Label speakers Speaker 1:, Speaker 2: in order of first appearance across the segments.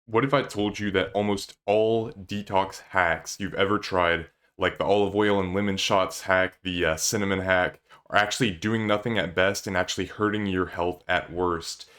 Speaker 1: What if I told you that almost all detox hacks you've ever tried, like the olive oil and lemon shots hack, the cinnamon hack, are actually doing nothing at best and actually hurting your health at worst?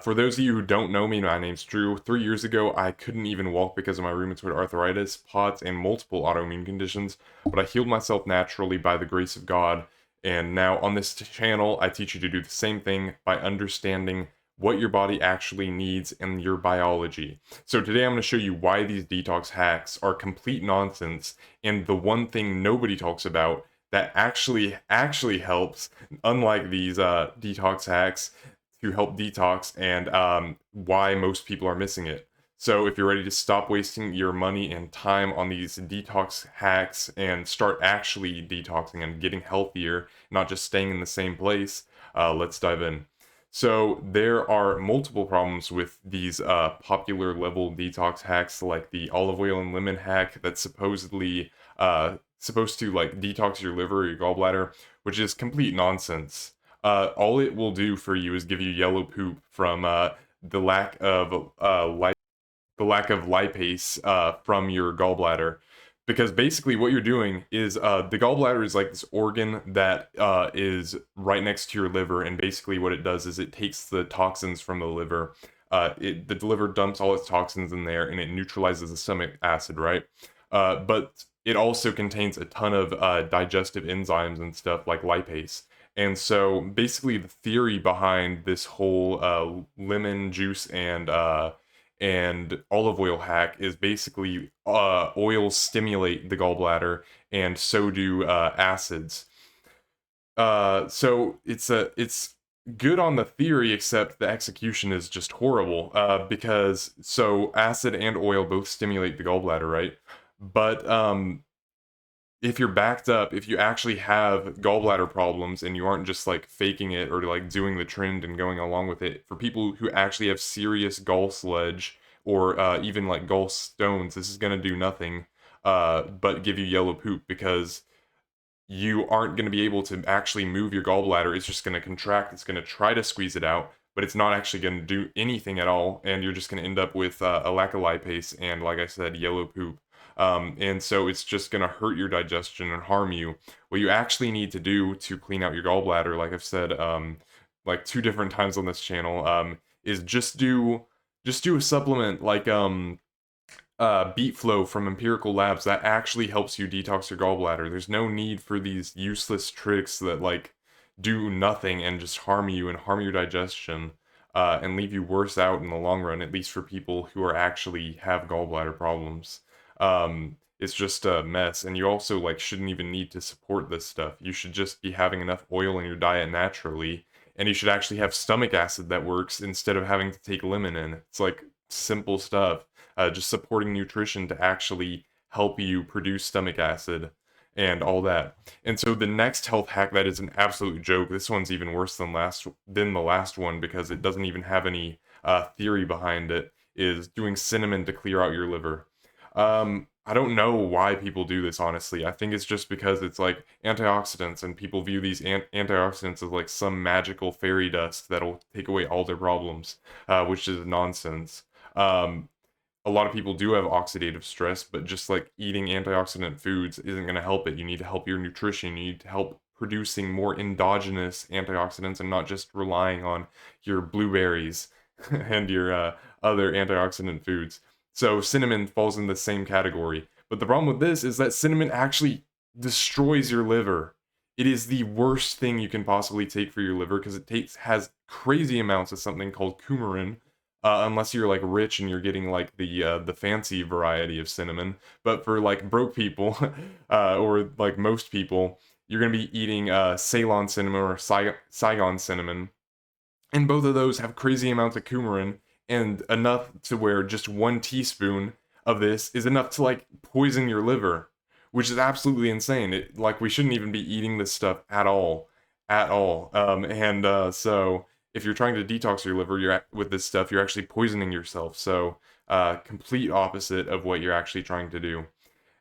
Speaker 1: For those of you who don't know me, my name's Drew. 3 years ago, I couldn't even walk because of my rheumatoid arthritis, POTS, and multiple autoimmune conditions, but I healed myself naturally by the grace of God. And now on this channel, I teach you to do the same thing by understanding what your body actually needs and your biology. So today I'm going to show you why these detox hacks are complete nonsense, and the one thing nobody talks about that actually helps, unlike these detox hacks, to help detox, and why most people are missing it. So if you're ready to stop wasting your money and time on these detox hacks and start actually detoxing and getting healthier, not just staying in the same place, let's dive in. So there are multiple problems with these popular level detox hacks, like the olive oil and lemon hack that's supposedly supposed to like detox your liver or your gallbladder, which is complete nonsense. All it will do for you is give you yellow poop from the lack of the lack of lipase from your gallbladder. Because basically, what you're doing is the gallbladder is like this organ that is right next to your liver, and basically, what it does is it takes the toxins from the liver. The liver dumps all its toxins in there, and it neutralizes the stomach acid, right? But it also contains a ton of digestive enzymes and stuff like lipase. And so, basically, the theory behind this whole lemon juice and olive oil hack is basically oils stimulate the gallbladder, and so do acids. So it's good on the theory, except the execution is just horrible. Because so acid and oil both stimulate the gallbladder, right? But if you're backed up, if you actually have gallbladder problems and you aren't just like faking it or like doing the trend and going along with it, for people who actually have serious gall sludge or even like gallstones, this is going to do nothing but give you yellow poop, because you aren't going to be able to actually move your gallbladder. It's just going to contract, it's going to try to squeeze it out, but it's not actually going to do anything at all, and you're just going to end up with a lack of lipase and, like I said, yellow poop. And so it's just going to hurt your digestion and harm you. What you actually need to do to clean out your gallbladder, like I've said like 2 different times on this channel, is just do a supplement like beet flow from empirical labs that actually helps you detox your gallbladder. There's no need for these useless tricks that like do nothing and just harm you and harm your digestion, and leave you worse out in the long run, at least for people who are actually have gallbladder problems. It's just a mess, and you also like shouldn't even need to support this stuff. You should just be having enough oil in your diet naturally, and you should actually have stomach acid that works instead of having to take lemon in. It's like simple stuff, just supporting nutrition to actually help you produce stomach acid and all that. And so the next health hack that is an absolute joke. This one's even worse than the last one, because it doesn't even have any theory behind it. Is doing cinnamon to clear out your liver. I don't know why people do this, honestly. I think it's just because it's like antioxidants, and people view these antioxidants as like some magical fairy dust that'll take away all their problems, which is nonsense. Um, a lot of people do have oxidative stress, but just like eating antioxidant foods isn't going to help it. You need to help your nutrition. You need to help producing more endogenous antioxidants and not just relying on your blueberries and your other antioxidant foods. So cinnamon falls in the same category. But the problem with this is that cinnamon actually destroys your liver. It is the worst thing you can possibly take for your liver, because it has crazy amounts of something called coumarin, unless you're like rich and you're getting like the fancy variety of cinnamon. But for like broke people, or like most people, you're gonna be eating Ceylon cinnamon or Saigon cinnamon, and both of those have crazy amounts of coumarin, and enough to where just 1 teaspoon of this is enough to like poison your liver, which is absolutely insane. Like, we shouldn't even be eating this stuff at all. And so if you're trying to detox your liver, with this stuff, you're actually poisoning yourself. So complete opposite of what you're actually trying to do.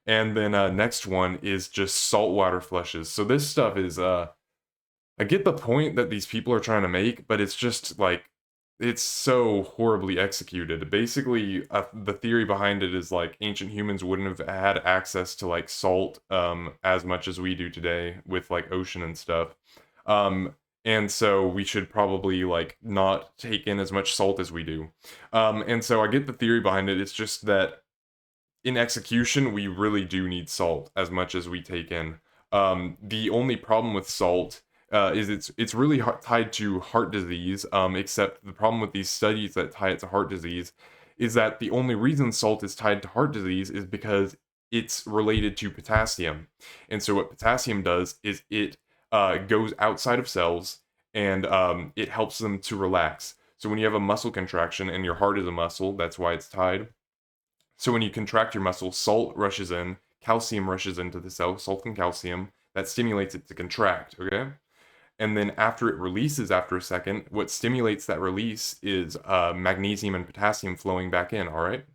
Speaker 1: And then next one is just saltwater flushes. So this stuff is I get the point that these people are trying to make, but it's just like it's so horribly executed. Basically, the theory behind it is like ancient humans wouldn't have had access to like salt as much as we do today with like ocean and stuff. Um, and so we should probably like not take in as much salt as we do. And so I get the theory behind it. It's just that in execution, we really do need salt as much as we take in. The only problem with salt is it's really tied to heart disease. Except the problem with these studies that tie it to heart disease is that the only reason salt is tied to heart disease is because it's related to potassium. And so what potassium does is it goes outside of cells and it helps them to relax. So when you have a muscle contraction and your heart is a muscle, that's why it's tied. So when you contract your muscle, salt rushes in, calcium rushes into the cell, salt and calcium, that stimulates it to contract, okay? And then after it releases after a second, what stimulates that release is magnesium and potassium flowing back in, all right?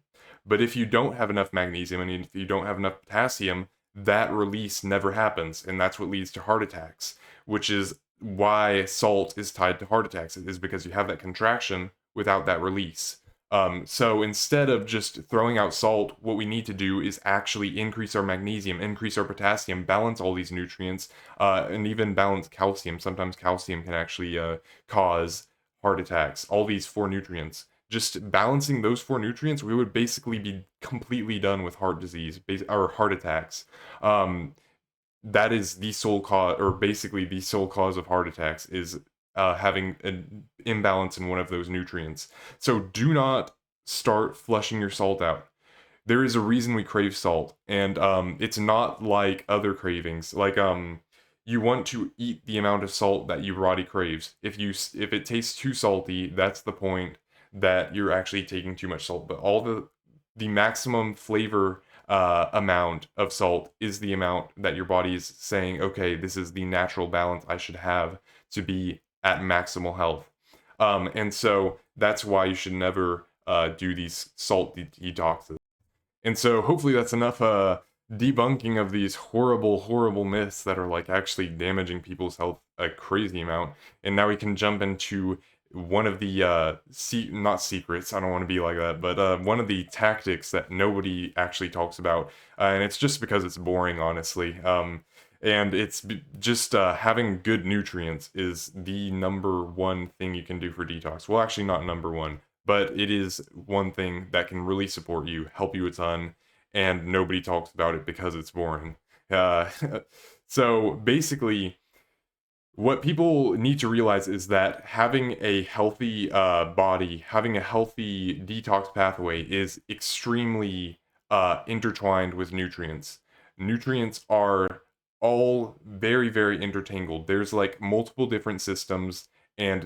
Speaker 1: But if you don't have enough magnesium and if you don't have enough potassium, that release never happens, and that's what leads to heart attacks, which is why salt is tied to heart attacks, is because you have that contraction without that release. So instead of just throwing out salt, what we need to do is actually increase our magnesium, increase our potassium, balance all these nutrients, and even balance calcium. Sometimes calcium can actually cause heart attacks. All these four nutrients. Just balancing those four nutrients, we would basically be completely done with heart disease or heart attacks. Um, that is the sole cause, or basically the sole cause of heart attacks, is having an imbalance in one of those nutrients. So do not start flushing your salt out. There is a reason we crave salt, and it's not like other cravings. Like you want to eat the amount of salt that your body craves. If it tastes too salty, that's the point that you're actually taking too much salt. But all the maximum flavor amount of salt is the amount that your body is saying, okay, this is the natural balance I should have to be at maximal health. And so that's why you should never do these salt detoxes. And so hopefully that's enough debunking of these horrible, horrible myths that are like actually damaging people's health a crazy amount. And now we can jump into one of the not secrets, I don't want to be like that, but one of the tactics that nobody actually talks about, and it's just because it's boring, honestly. And it's just having good nutrients is the number one thing you can do for detox. Well, actually, not number one, but it is one thing that can really support you, help you a ton, and nobody talks about it because it's boring. Uh, so basically, what people need to realize is that having a healthy body, having a healthy detox pathway is extremely intertwined with nutrients. Nutrients are all very, very intertangled. There's like multiple different systems, and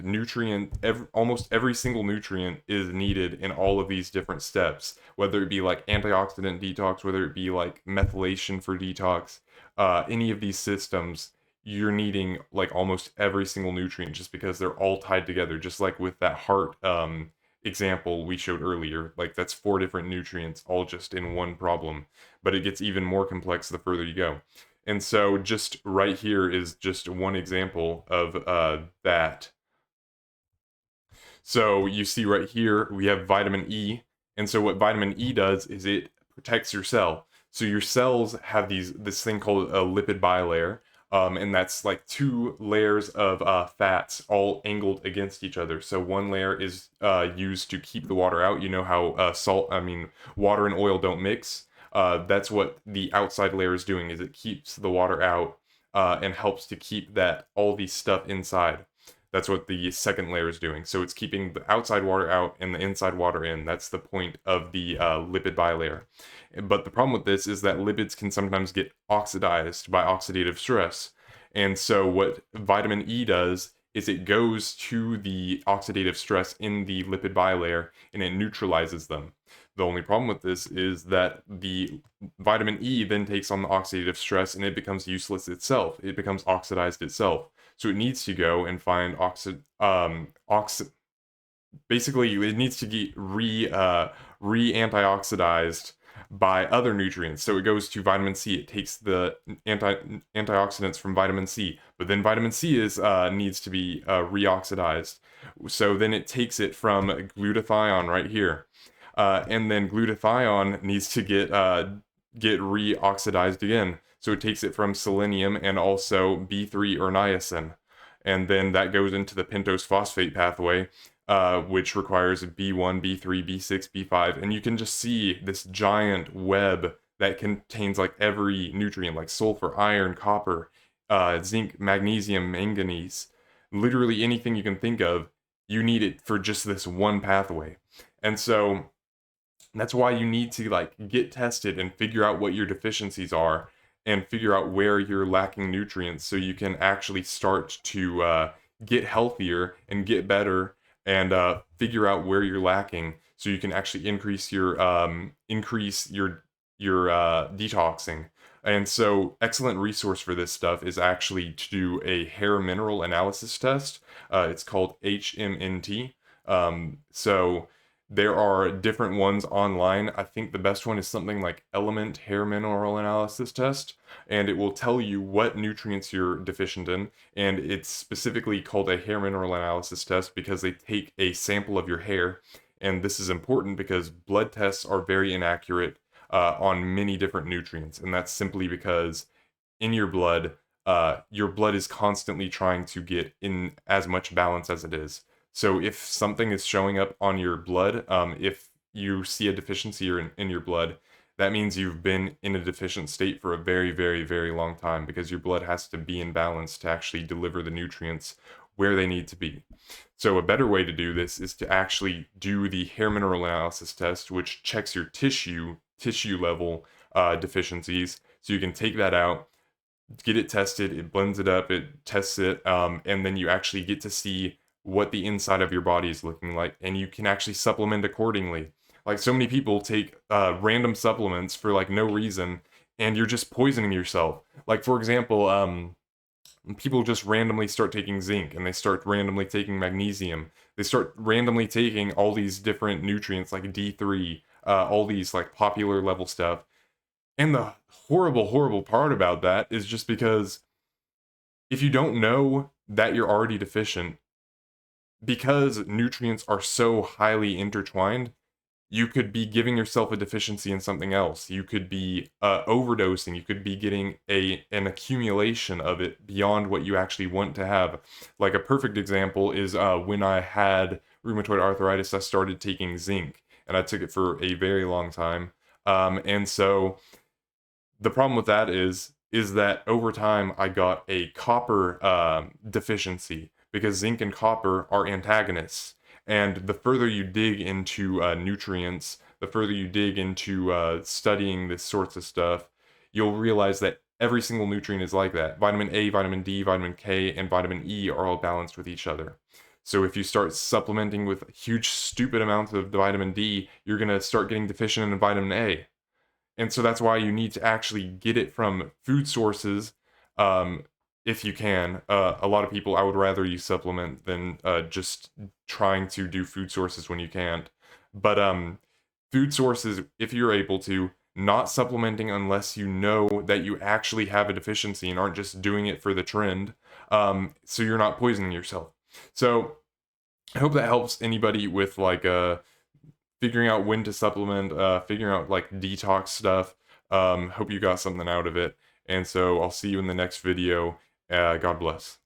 Speaker 1: almost every single nutrient is needed in all of these different steps, whether it be like antioxidant detox, whether it be like methylation for detox, any of these systems you're needing like almost every single nutrient just because they're all tied together, just like with that heart example we showed earlier. Like that's four different nutrients all just in one problem, but it gets even more complex the further you go. And so just right here is just one example of that. So you see right here we have vitamin E, and so what vitamin E does is it protects your cell. So your cells have this thing called a lipid bilayer, and that's like two layers of fats all angled against each other. So one layer is used to keep the water out. You know how water and oil don't mix. That's what the outside layer is doing. Is it keeps the water out and helps to keep that all these stuff inside. That's what the second layer is doing. So it's keeping the outside water out and the inside water in. That's the point of the lipid bilayer. But the problem with this is that lipids can sometimes get oxidized by oxidative stress. And so what vitamin E does is it goes to the oxidative stress in the lipid bilayer and it neutralizes them. The only problem with this is that the vitamin E then takes on the oxidative stress and it becomes useless itself. It becomes oxidized itself. So it needs to go and find basically it needs to get re antioxidized by other nutrients. So it goes to vitamin C. It takes the antioxidants from vitamin C, but then vitamin C is needs to be reoxidized. So then it takes it from glutathione right here, and then glutathione needs to get reoxidized again. So it takes it from selenium and also B3 or niacin, and then that goes into the pentose phosphate pathway, which requires B1, B3, B6, B5, and you can just see this giant web that contains like every nutrient, like sulfur, iron, copper, zinc, magnesium, manganese, literally anything you can think of, you need it for just this one pathway. And so that's why you need to like get tested and figure out what your deficiencies are and figure out where you're lacking nutrients so you can actually start to get healthier and get better and figure out where you're lacking so you can actually increase your detoxing. And so excellent resource for this stuff is actually to do a hair mineral analysis test. It's called HMNT. So there are different ones online. I think the best one is something like Element Hair Mineral Analysis Test, and it will tell you what nutrients you're deficient in. And it's specifically called a hair mineral analysis test because they take a sample of your hair. And this is important because blood tests are very inaccurate on many different nutrients. And that's simply because in your blood is constantly trying to get in as much balance as it is. So if something is showing up on your blood, if you see a deficiency in your blood, that means you've been in a deficient state for a very, very, very long time because your blood has to be in balance to actually deliver the nutrients where they need to be. So a better way to do this is to actually do the hair mineral analysis test, which checks your tissue level deficiencies. So you can take that out, get it tested, it blends it up, it tests it, and then you actually get to see what the inside of your body is looking like, and you can actually supplement accordingly. Like so many people take random supplements for like no reason, and you're just poisoning yourself. Like for example, people just randomly start taking zinc, and they start randomly taking magnesium. They start randomly taking all these different nutrients like D3, all these like popular level stuff. And the horrible, horrible part about that is just because if you don't know that you're already deficient, because nutrients are so highly intertwined, you could be giving yourself a deficiency in something else. You could be overdosing. You could be getting an accumulation of it beyond what you actually want to have. Like a perfect example is when I had rheumatoid arthritis, I started taking zinc, and I took it for a very long time. And so the problem with that is that over time I got a copper deficiency because zinc and copper are antagonists. And the further you dig into nutrients, the further you dig into studying this sorts of stuff, you'll realize that every single nutrient is like that. Vitamin A, vitamin D, vitamin K, and vitamin E are all balanced with each other. So if you start supplementing with huge, stupid amounts of vitamin D, you're going to start getting deficient in vitamin A. And so that's why you need to actually get it from food sources, if you can. A lot of people, I would rather you supplement than just trying to do food sources when you can't. But food sources, if you're able to, not supplementing unless you know that you actually have a deficiency and aren't just doing it for the trend, so you're not poisoning yourself. So I hope that helps anybody with like figuring out when to supplement, figuring out like detox stuff. Hope you got something out of it. And so I'll see you in the next video. God bless.